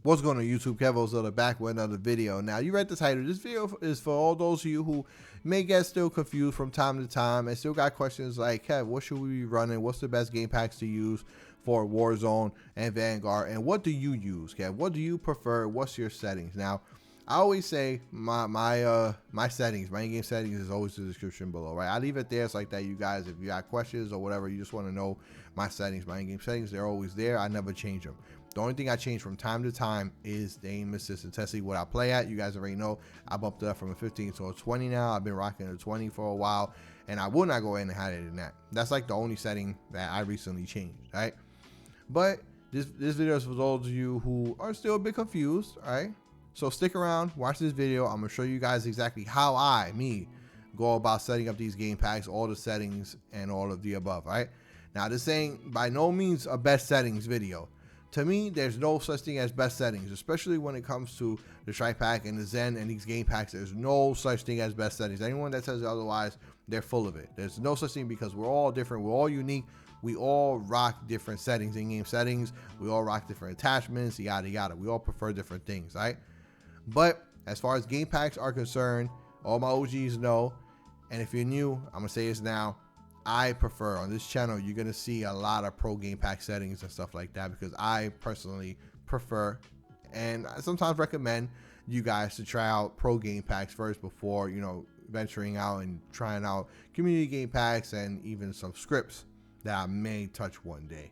What's going on YouTube? kevOzilla back with another video. Now, you read the title. This video is for all those of you who may get still confused from time to time and still got questions like, Kev, what should we be running? What's the best game packs to use for Warzone and Vanguard? And what do you use, Kev? What do you prefer? What's your settings? Now, I always say my settings, my in-game settings is always in the description below, right? I leave it there. It's like that, you guys. If you got questions or whatever, you just want to know my settings, my in-game settings, they're always there. I never change them. The only thing I change from time to time is the aim assist intensity, what I play at. You guys already know I bumped it up from a 15 to a 20 now. I've been rocking a 20 for a while, and I will not go in and hide it in that. That's like the only setting that I recently changed, right? But this video is for those of you who are still a bit confused, all right? So stick around, watch this video. I'm gonna show you guys exactly how me go about setting up these game packs, all the settings and all of the above, right? Now, this ain't by no means a best settings video. To me, there's no such thing as best settings, especially when it comes to the strike pack and the Zen and these game packs. There's no such thing as best settings. Anyone that says otherwise, they're full of it. There's no such thing because we're all different. We're all unique. We all rock different settings, in-game settings. We all rock different attachments, yada, yada. We all prefer different things, right? But as far as game packs are concerned, all my OGs know, and if you're new, I'm going to say this now, I prefer on this channel, you're going to see a lot of pro game pack settings and stuff like that because I personally prefer and I sometimes recommend you guys to try out pro game packs first before, you know, venturing out and trying out community game packs and even some scripts that I may touch one day.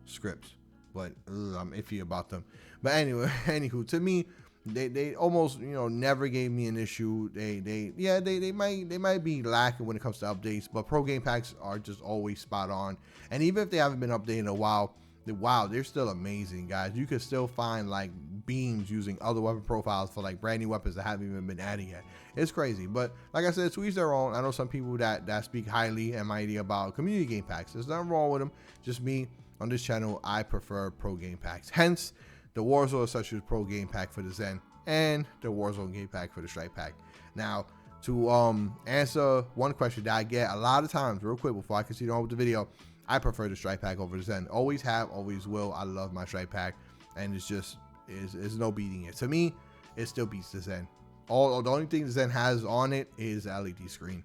Scripts, but I'm iffy about them. But anyway, anywho, to me, they almost, you know, never gave me an issue. They might be lacking when it comes to updates, but pro game packs are just always spot on. And even if they haven't been updated in a while, they're still amazing, guys. You can still find like beams using other weapon profiles for like brand new weapons that haven't even been added yet. It's crazy, but like I said, to each their own. I know some people that speak highly and mighty about community game packs. There's nothing wrong with them. Just me on this channel, I prefer pro game packs. Hence the Warzone Essentials Pro game pack for the Zen and the Warzone game pack for the strike pack. Now, to answer one question that I get a lot of times, real quick before I continue on with the video, I prefer the strike pack over the Zen. Always have, always will. I love my strike pack, and it's just is no beating it. To me, it still beats the Zen. The only thing the Zen has on it is the LED screen.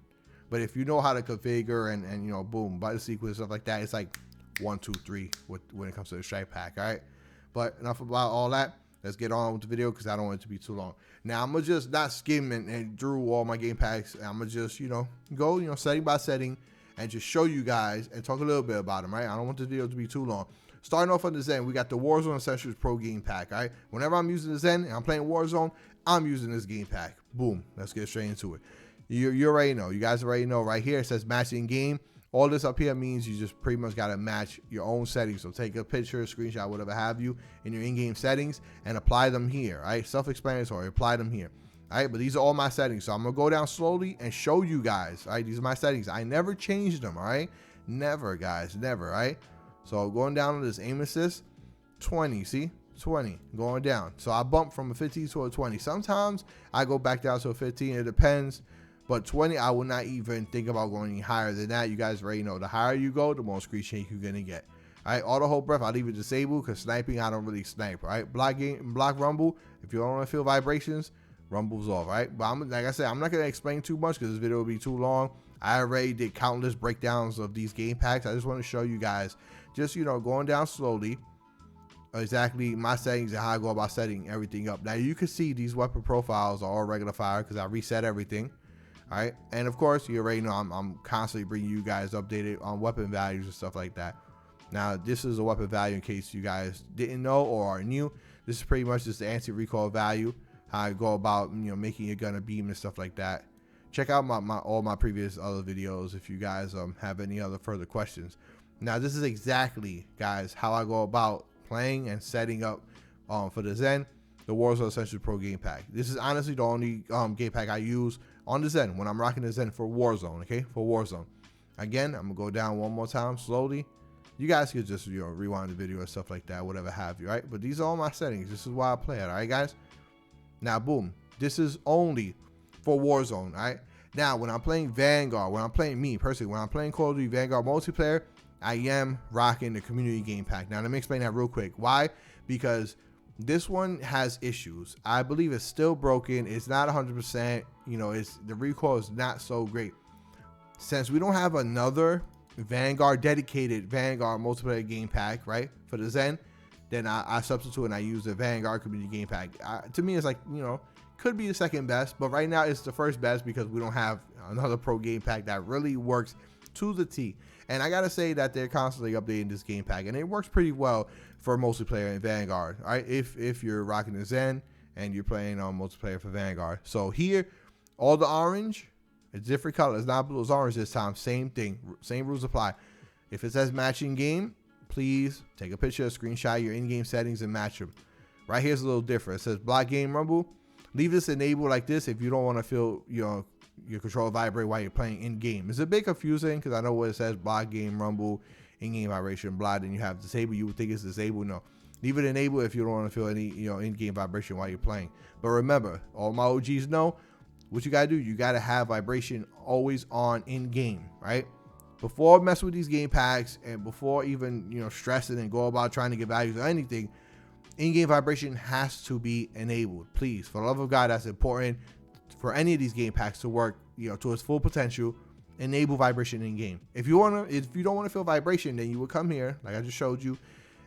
But if you know how to configure and you know, boom, button sequence, stuff like that, it's like 1, 2, 3 when it comes to the strike pack. All right. But enough about all that. Let's get on with the video because I don't want it to be too long. Now, I'm going to just not skim and through all my game packs. I'm going to just, you know, go, you know, setting by setting and just show you guys and talk a little bit about them, right? I don't want the video to be too long. Starting off on the Zen, we got the Warzone Essentials Pro game pack, all right? Whenever I'm using the Zen and I'm playing Warzone, I'm using this game pack. Boom. Let's get straight into it. You already know. You guys already know right here. It says matching game. All this up here means you just pretty much got to match your own settings. So take a picture, a screenshot, whatever have you in your in-game settings and apply them here, all right? Self-explanatory, apply them here, all right? But these are all my settings. So I'm going to go down slowly and show you guys, all right? These are my settings. I never changed them, all right? Never, guys, never, all right? So going down to this aim assist, 20, see? 20, going down. So I bumped from a 15 to a 20. Sometimes I go back down to a 15. It depends. But 20, I will not even think about going any higher than that. You guys already know. The higher you go, the more screen shake you're going to get. All right, auto hold breath, I'll leave it disabled because sniping, I don't really snipe. All right, block rumble. If you don't want to feel vibrations, rumble's off. All right, but like I said, I'm not going to explain too much because this video will be too long. I already did countless breakdowns of these game packs. I just want to show you guys, just, you know, going down slowly, exactly my settings and how I go about setting everything up. Now, you can see these weapon profiles are all regular fire because I reset everything. All right, and of course, you already know I'm constantly bringing you guys updated on weapon values and stuff like that. Now, this is a weapon value in case you guys didn't know or are new. This is pretty much just the anti-recoil value, how I go about, you know, making your gun a beam and stuff like that. Check out all my previous other videos if you guys have any other further questions. Now, this is exactly, guys, how I go about playing and setting up for the Zen, the Warzone Essentials Pro game pack. This is honestly the only game pack I use on the Zen when I'm rocking the Zen for Warzone, okay? For Warzone. Again, I'm going to go down one more time slowly. You guys can just, you know, rewind the video and stuff like that, whatever have you, right? But these are all my settings. This is why I play it, all right, guys? Now, boom. This is only for Warzone, all right? Now, when I'm playing Vanguard, when I'm playing me, personally, when I'm playing Call of Duty Vanguard multiplayer, I am rocking the community game pack. Now, let me explain that real quick. Why? Because This one has issues. I believe it's still broken. It's not 100%. You know, the recoil is not so great. Since we don't have another dedicated Vanguard multiplayer game pack, right, for the Zen, then I substitute and I use the Vanguard community game pack. To me, it's like, you know, could be the second best, but right now it's the first best because we don't have another pro game pack that really works to the T. And I gotta say that they're constantly updating this game pack, and it works pretty well for multiplayer in Vanguard. All right, if you're rocking the Zen and you're playing on multiplayer for Vanguard. So here, all the orange, it's different colors, not blue, it's orange this time. Same thing, same rules apply. If it says matching game, please take a picture, screenshot your in-game settings and match them. Right here's a little different. It says block game rumble. Leave this enabled like this if you don't want to feel your controller vibrate while you're playing in game. It's a bit confusing because I know what it says, block game rumble, in-game vibration, blah, then you have disable. You would think it's disabled. No, leave it enabled if you don't want to feel any in-game vibration while you're playing. But remember, all my OGs know what you gotta do. You gotta have vibration always on in game, right? Before messing with these game packs and before even stressing and go about trying to get values or anything, in-game vibration has to be enabled. Please, for the love of God, that's important for any of these game packs to work to its full potential. Enable vibration in game. If you don't want to feel vibration, then you would come here like I just showed you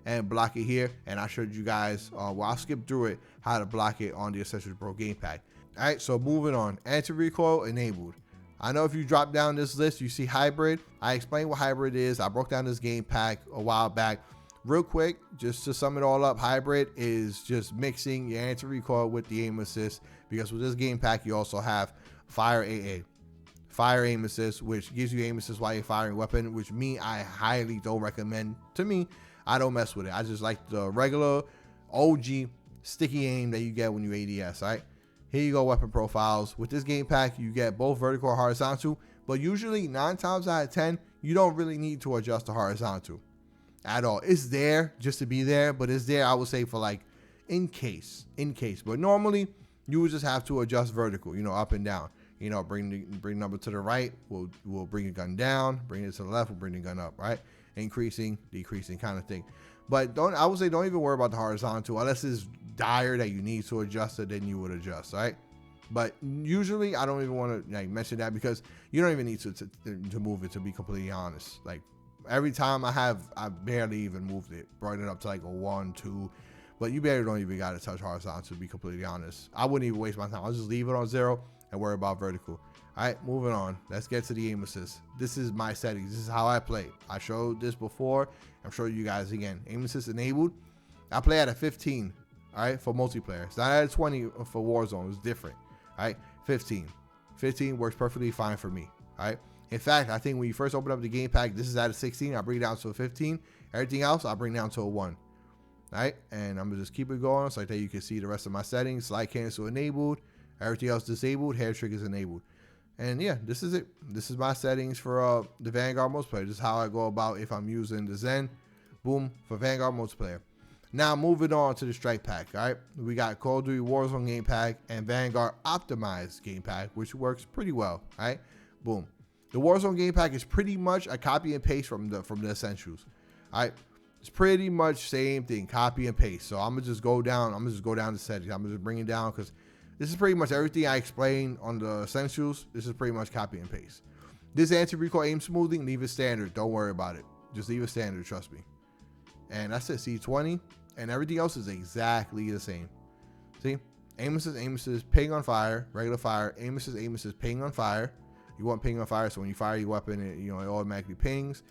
and block it here, and I showed you guys I'll skip through it how to block it on the Essentials Pro game pack. All right, so moving on, anti-recoil enabled. I know if you drop down this list, you see hybrid. I explained what hybrid is. I broke down this game pack a while back. Real quick, just to sum it all up, hybrid is just mixing your anti-recoil with the aim assist, because with this game pack, you also have fire AA. Fire aim assist, which gives you aim assist while you're firing a weapon, which I highly don't recommend. To me, I don't mess with it. I just like the regular OG sticky aim that you get when you ADS, all right? Here you go, weapon profiles. With this game pack, you get both vertical and horizontal, but usually 9 times out of 10, you don't really need to adjust the horizontal at all. It's there just to be there, but it's there, I would say, for like in case. But normally, you would just have to adjust vertical, up and down. Bring number to the right, we'll bring a gun down. Bring it to the left, we'll bring the gun up, right? Increasing, decreasing kind of thing. But I would say don't even worry about the horizontal unless it's dire that you need to adjust it, then you would adjust, right? But usually I don't even want to mention that because you don't even need to move it, to be completely honest. Like every time I barely even moved it, brought it up to like a 1, 2, but you barely don't even got to touch horizontal, to be completely honest. I wouldn't even waste my time. I'll just leave it on 0 and worry about vertical. All right, moving on. Let's get to the aim assist. This is my settings. This is how I play. I showed this before. I'm showing you guys again. Aim assist enabled. I play at a 15. All right, for multiplayer. It's not at a 20 for Warzone. It's different. All right, 15. 15 works perfectly fine for me. All right. In fact, I think when you first open up the game pack, this is at a 16. I bring it down to a 15. Everything else, I bring down to a 1. All right, and I'm gonna just keep it going so that you can see the rest of my settings. Slide cancel enabled. Everything else disabled. Hair triggers enabled. And yeah, this is it. This is my settings for the Vanguard multiplayer. This is how I go about if I'm using the Zen. Boom, for Vanguard multiplayer. Now moving on to the strike pack. All right, we got Call of Duty Warzone game pack and Vanguard optimized game pack, which works pretty well. All right, boom. The Warzone game pack is pretty much a copy and paste from the Essentials. All right, it's pretty much same thing, copy and paste. So I'm gonna just go down. The settings. I'm gonna just bring it down because this is pretty much everything I explained on the Essentials. This is pretty much copy and paste. This anti-recoil aim smoothing, leave it standard. Don't worry about it. Just leave it standard, trust me. And that's it, C20. And everything else is exactly the same. See? Aim assist, ping on fire, regular fire, aim assist, ping on fire. You want ping on fire, so when you fire your weapon, it automatically pings.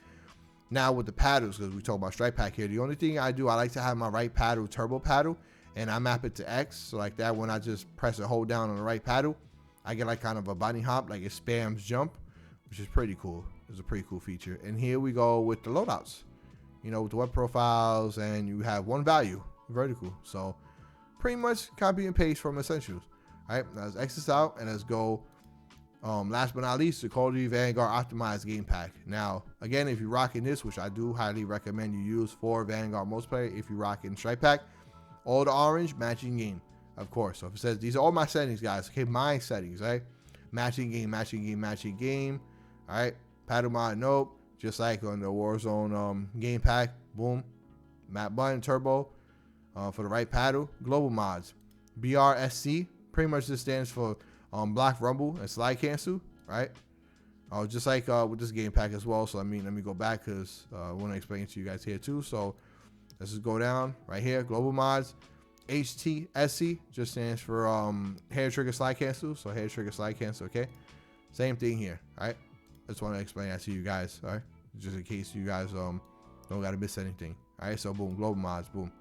Now with the paddles, because we talk about strike pack here, the only thing I do, I like to have my right paddle turbo paddle, and I map it to X, so like that when I just press and hold down on the right paddle, I get like kind of a bunny hop, like it spams jump, which is pretty cool. It's a pretty cool feature. And here we go with the loadouts, with the web profiles, and you have one value, vertical. So pretty much copy and paste from Essentials. All right, now let's X this out and let's go. Last but not least, the Call of Duty Vanguard optimized game pack. Now, again, if you're rocking this, which I do highly recommend you use for Vanguard multiplayer, if you're rocking strike pack, all the orange, matching game, of course. So if it says, these are all my settings, guys. Okay, my settings, right? Matching game, matching game, matching game. All right, paddle mod, nope. Just like on the Warzone game pack, boom. Map button, turbo. For the right paddle, global mods, BRSC, pretty much this stands for block rumble and slide cancel, right? Just like with this game pack as well. So let me go back because I want to explain it to you guys here too. So let's just go down right here. Global mods, HTSC just stands for hair trigger slide cancel. So hair trigger slide cancel. Okay, same thing here. All right, I just want to explain that to you guys. All right, just in case you guys don't gotta miss anything. All right, so boom, global mods, boom,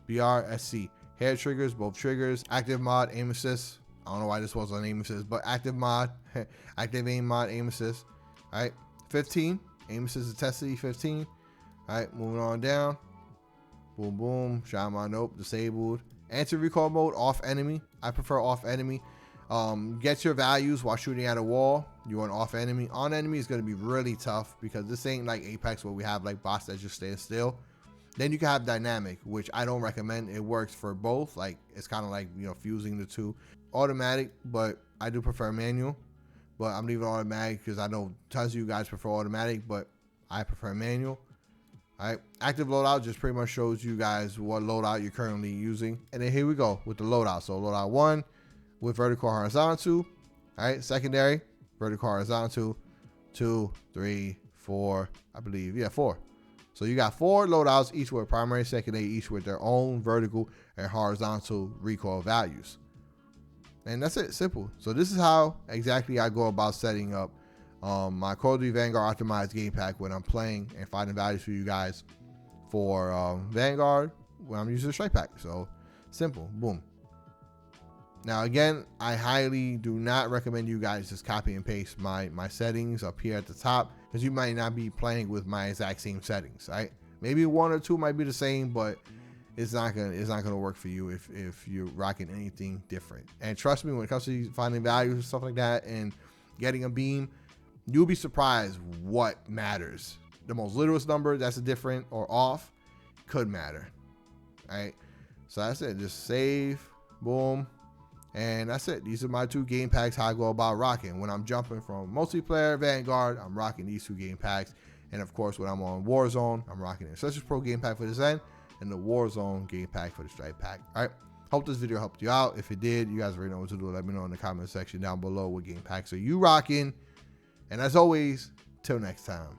BRSC, hair triggers, both triggers, active mod, aim assist. I don't know why this was on aim assist, but active mod, active aim mod, aim assist. All right, 15, aim assist intensity 15. All right, moving on down. Boom, boom, shot mod, nope, disabled. Anti-recoil mode, off enemy. I prefer off enemy. Get your values while shooting at a wall. You want off enemy. On enemy is gonna be really tough because this ain't like Apex where we have like bots that just stand still. Then you can have dynamic, which I don't recommend. It works for both. Like it's kind of like, you know, fusing the two. Automatic, but I do prefer manual. But I'm leaving automatic because I know tons of you guys prefer automatic, but I prefer manual. All right, active loadout just pretty much shows you guys what loadout you're currently using. And then here we go with the loadout. So loadout 1 with vertical horizontal. All right, secondary, vertical horizontal, 2, 3, 4, I believe. Yeah, 4. So you got 4 loadouts, each with primary, secondary, each with their own vertical and horizontal recoil values. And that's it, simple. So this is how exactly I go about setting up my Call of Duty Vanguard optimized game pack when I'm playing and finding values for you guys for Vanguard when I'm using the strike pack. So simple, boom. Now again, I highly do not recommend you guys just copy and paste my settings up here at the top because you might not be playing with my exact same settings, right? Maybe 1 or 2 might be the same, but it's not gonna work for you if you're rocking anything different. And trust me, when it comes to finding values and stuff like that and getting a beam, you'll be surprised what matters. The most littlest number that's different or off could matter. All right, so that's it. Just save, boom, and that's it. These are my 2 game packs. How I go about rocking when I'm jumping from multiplayer Vanguard. I'm rocking these 2 game packs, and of course when I'm on Warzone, I'm rocking the Accessories Pro game pack for the Zen and the Warzone game pack for the strike pack. All right, hope this video helped you out. If it did, you guys already know what to do. Let me know in the comment section down below what game packs are you rocking. And as always, till next time.